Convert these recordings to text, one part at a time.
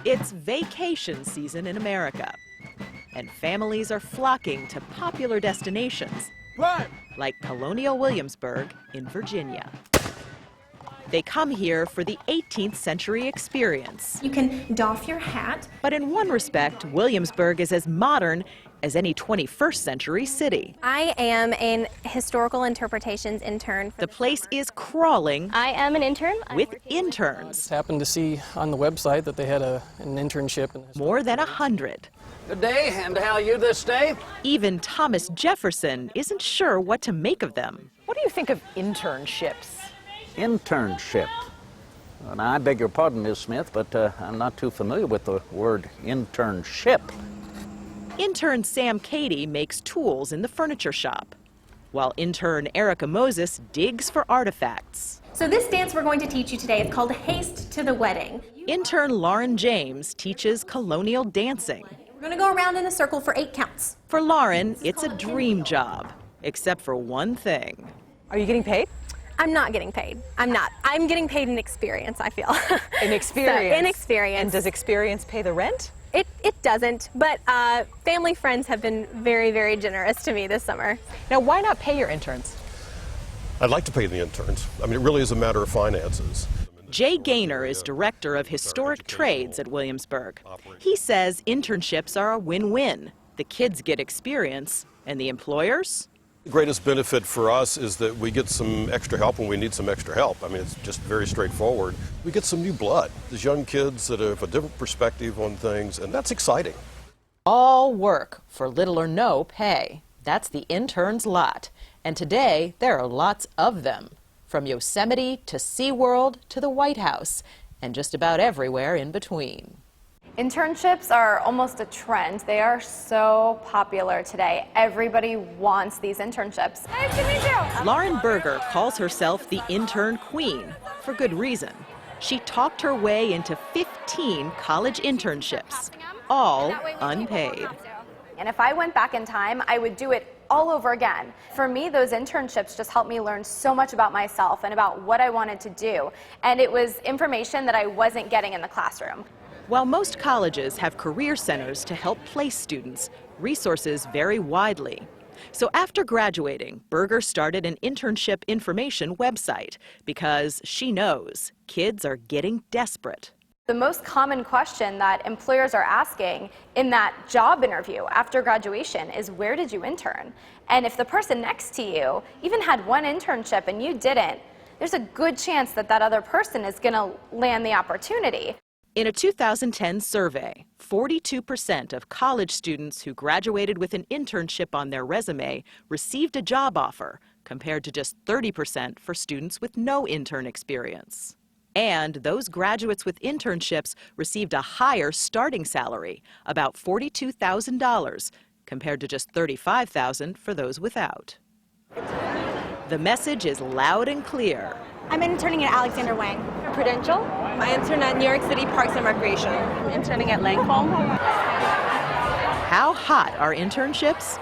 It's vacation season in America, and families are flocking to popular destinations like Colonial Williamsburg in Virginia. They come here for the 18th century experience. You can doff your hat. But in one respect, Williamsburg is as modern as any 21st century city. I am an historical interpretations intern. The place is crawling. I am an intern. With interns. I just happened to see on the website that they had an internship. More than 100. Good day, and how are you this day? Even Thomas Jefferson isn't sure what to make of them. What do you think of internships? Internship. And I beg your pardon, Ms. Smith, but I'm not too familiar with the word internship. Intern Sam Cady makes tools in the furniture shop, while intern Erica Moses digs for artifacts. So this dance we're going to teach you today is called Haste to the Wedding. Intern Lauren James teaches colonial dancing. We're going to go around in a circle for 8 counts. For Lauren, it's a dream job, except for one thing. Are you getting paid? I'm not getting paid. I'm not. I'm getting paid in experience, I feel. In experience? So, in experience. And does experience pay the rent? It doesn't, but family friends have been very, very generous to me this summer. Now, why not pay your interns? I'd like to pay the interns. I mean, it really is a matter of finances. Jay Gaynor is director of historic trades at Williamsburg. He says internships are a win-win. The kids get experience, and the employers? The greatest benefit for us is that we get some extra help when we need some extra help. I mean, it's just very straightforward. We get some new blood. There's young kids that have a different perspective on things, and that's exciting. All work for little or no pay. That's the intern's lot. And today, there are lots of them. From Yosemite to SeaWorld to the White House, and just about everywhere in between. Internships are almost a trend. They are so popular today. Everybody wants these internships. Nice to meet you. Lauren Berger calls herself the intern queen, for good reason. She talked her way into 15 college internships, all unpaid. And if I went back in time, I would do it all over again. For me, those internships just helped me learn so much about myself and about what I wanted to do. And it was information that I wasn't getting in the classroom. While most colleges have career centers to help place students, resources vary widely. So after graduating, Berger started an internship information website because she knows kids are getting desperate. The most common question that employers are asking in that job interview after graduation is, where did you intern? And if the person next to you even had one internship and you didn't, there's a good chance that that other person is going to land the opportunity. In a 2010 survey, 42% of college students who graduated with an internship on their resume received a job offer, compared to just 30% for students with no intern experience. And those graduates with internships received a higher starting salary, about $42,000, compared to just $35,000 for those without. The message is loud and clear. I'm interning at Alexander Wang. Prudential. I intern at New York City Parks and Recreation. I'm interning at Lancome. How hot are internships?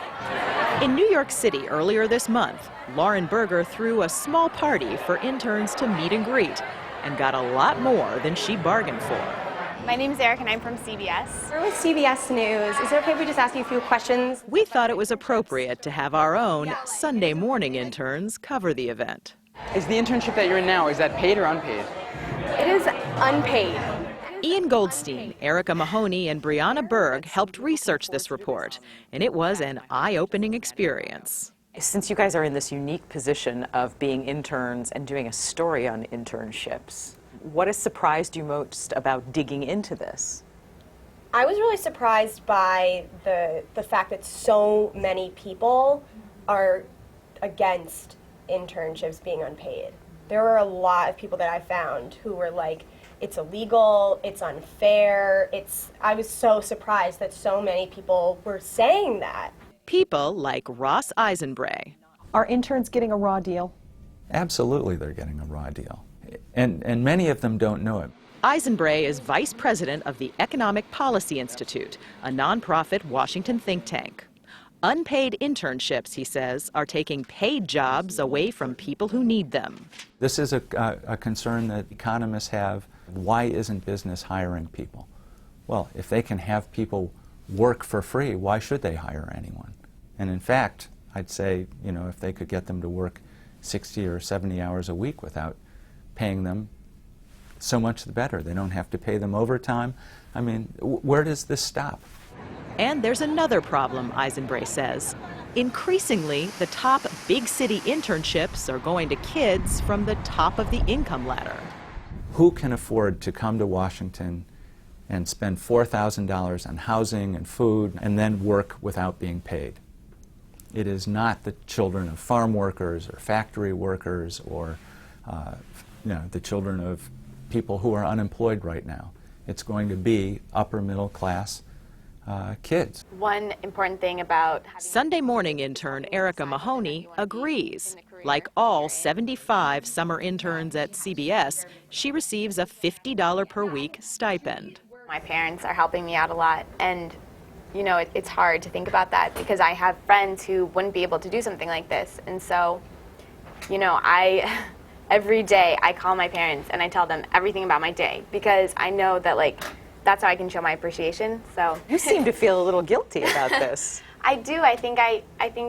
In New York City earlier this month, Lauren Berger threw a small party for interns to meet and greet, and got a lot more than she bargained for. My name's Eric and I'm from CBS. We're with CBS News. Is it okay if we just ask you a few questions? We thought it was appropriate to have our own Sunday morning interns cover the event. Is the internship that you're in now, is that paid or unpaid? It is unpaid. Ian Goldstein, Erica Mahoney, and Brianna Berg helped research this report, and it was an eye-opening experience. Since you guys are in this unique position of being interns and doing a story on internships, what has surprised you most about digging into this? I was really surprised by the fact that so many people are against internships being unpaid. There were a lot of people that I found who were like, it's illegal, it's unfair, I was so surprised that so many people were saying that. People like Ross Eisenbray. Are interns getting a raw deal? Absolutely, they're getting a raw deal. And many of them don't know it. Eisenbray is vice president of the Economic Policy Institute, a nonprofit Washington think tank. Unpaid internships, he says, are taking paid jobs away from people who need them. This is a concern that economists have. Why isn't business hiring people? Well, if they can have people work for free, why should they hire anyone? And in fact, I'd say, you know, if they could get them to work 60 or 70 hours a week without paying them, so much the better. They don't have to pay them overtime. I mean, where does this stop? And there's another problem, Eisenbray says. Increasingly, the top big city internships are going to kids from the top of the income ladder. Who can afford to come to Washington and spend $4,000 on housing and food and then work without being paid? It is not the children of farm workers or factory workers or the children of people who are unemployed right now. It's going to be upper middle class kids. One important thing about Sunday morning intern Erica Mahoney agrees. Like all 75 summer interns at CBS, she receives a $50 per week stipend. My parents are helping me out a lot, and you know, it's hard to think about that because I have friends who wouldn't be able to do something like this. And so, you know, every day I call my parents and I tell them everything about my day because I know that, like, that's how I can show my appreciation. So you seem to feel a little guilty about this. I do. I think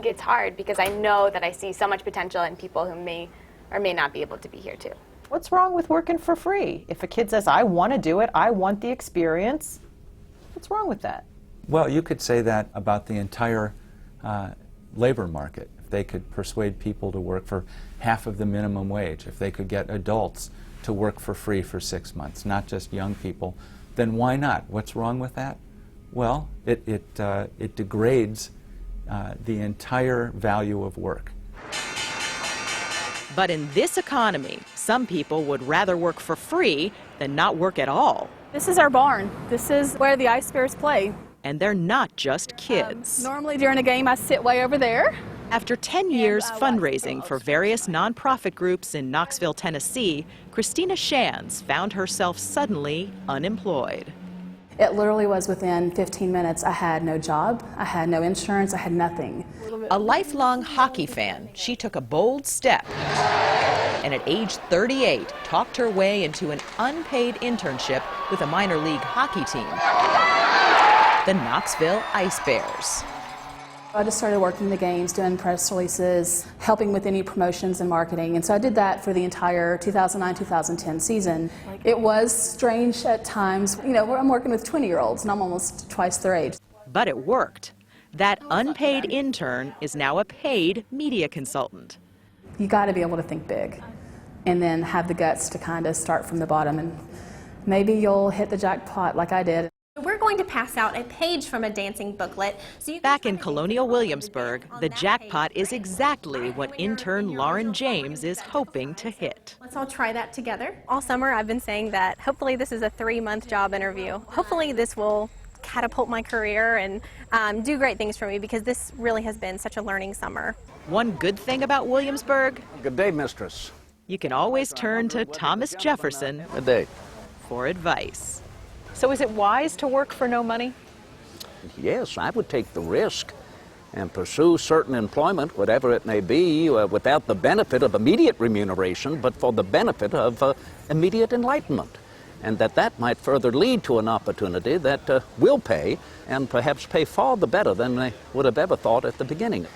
it's hard because I know that I see so much potential in people who may or may not be able to be here too. What's wrong with working for free? If a kid says, I want to do it, I want the experience, what's wrong with that? Well, you could say that about the entire labor market. If they could persuade people to work for half of the minimum wage, if they could get adults to work for free for 6 months, not just young people, then why not? What's wrong with that? Well, it degrades the entire value of work. But in this economy, some people would rather work for free than not work at all. This is our barn. This is where the Ice Bears play. And they're not just kids. Normally during a game I sit way over there. After 10 years fundraising for various nonprofit groups in Knoxville, Tennessee, Christina Shands found herself suddenly unemployed. It literally was within 15 minutes. I had no job, I had no insurance, I had nothing. A lifelong hockey fan, she took a bold step and at age 38 talked her way into an unpaid internship with a minor league hockey team, the Knoxville Ice Bears. I just started working the games, doing press releases, helping with any promotions and marketing. And so I did that for the entire 2009-2010 season. It was strange at times. You know, I'm working with 20-year-olds and I'm almost twice their age. But it worked. That unpaid intern is now a paid media consultant. You got to be able to think big and then have the guts to kind of start from the bottom, and maybe you'll hit the jackpot like I did. We're going to pass out a page from a dancing booklet. So Back in Colonial Williamsburg, the jackpot is exactly what intern Lauren James is hoping to hit. Let's all try that together. All summer I've been saying that hopefully this is a 3-month job interview. Hopefully this will catapult my career and do great things for me because this really has been such a learning summer. One good thing about Williamsburg? Good day, mistress. You can always turn to Thomas Jefferson Good day. for advice. So is it wise to work for no money? Yes, I would take the risk and pursue certain employment, whatever it may be, without the benefit of immediate remuneration, but for the benefit of immediate enlightenment. And that might further lead to an opportunity that will pay, and perhaps pay far the better than they would have ever thought at the beginning.